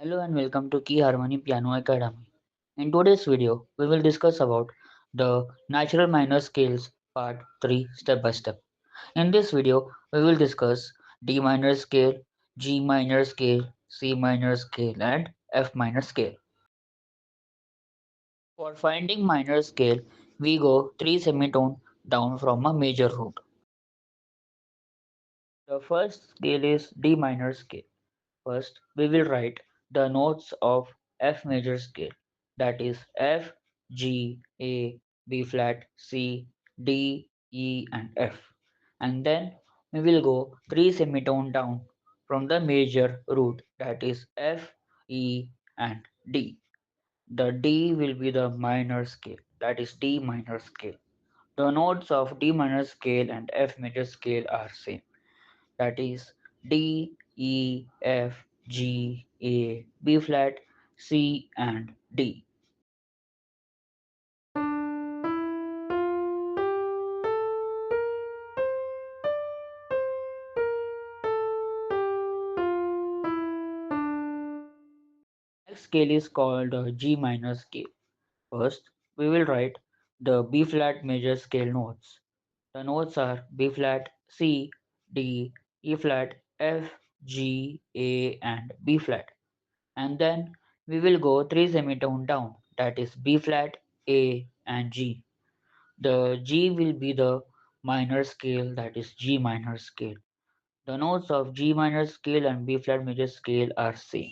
Hello and welcome to Key Harmony Piano Academy. In today's video, we will discuss about the natural minor scales part 3 step by step. In this video, we will discuss D minor scale, G minor scale, C minor scale and F minor scale. For finding minor scale, we go 3 semitone down from a major root. The first scale is D minor scale. First, we will write the notes of F major scale, that is F, G, A, B flat, C, D, E and F. And then we will go 3 semitone down from the major root, that is F, E and D. The D will be the minor scale, that is D minor scale. The notes of D minor scale and F major scale are same, that is D, E, F, G, A, B flat, C and D. Next scale is called G minor scale. First, we will write the B flat major scale notes. The notes are B flat, C, D, E flat, F, G, A and B flat. And then we will go 3 semitone down, that is B flat, A and G. The G will be the minor scale, that is G minor scale. The notes of G minor scale and B flat major scale are same,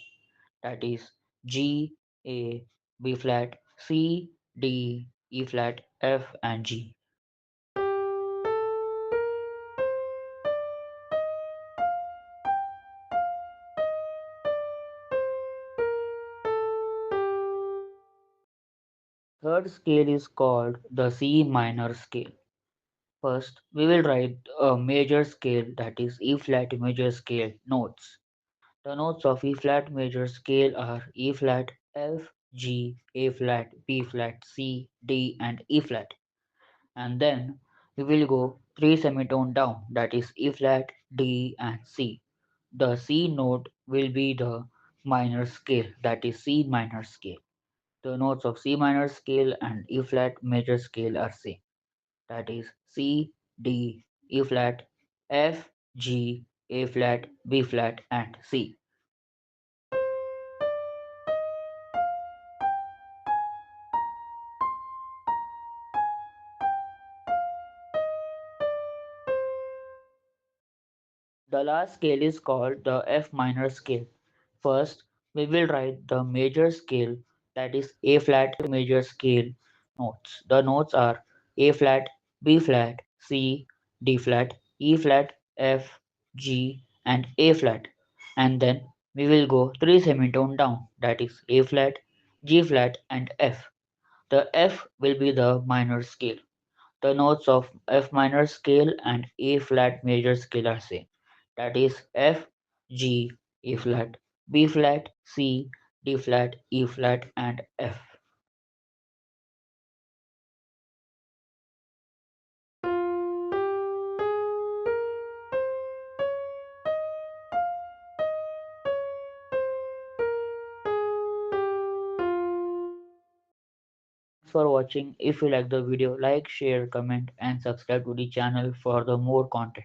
that is G, A, B flat, C, D, E flat, F and G. Third scale is called the C minor scale. First, we will write a major scale, that is E flat major scale notes. The notes of E flat major scale are E flat, F, G, A flat, B flat, C, D and E flat. And then we will go 3 semitone down, that is E flat, D and C. The C note will be the minor scale, that is C minor scale. The notes of C minor scale and E flat major scale are same, that is C, D, E flat, F, G, A flat, B flat and C. The last scale is called the F minor scale. First, we will write the major scale, that is A flat major scale notes. The notes are A flat, B flat, C, D flat, E flat, F, G and A flat. And then we will go 3 semitone down, that is A flat, G flat and F. The F will be the minor scale. The notes of F minor scale and A flat major scale are same, that is F, G, A flat, B flat, C, D flat, E flat and F. Thanks for watching. If you like the video, like, share, comment and subscribe to the channel for the more content.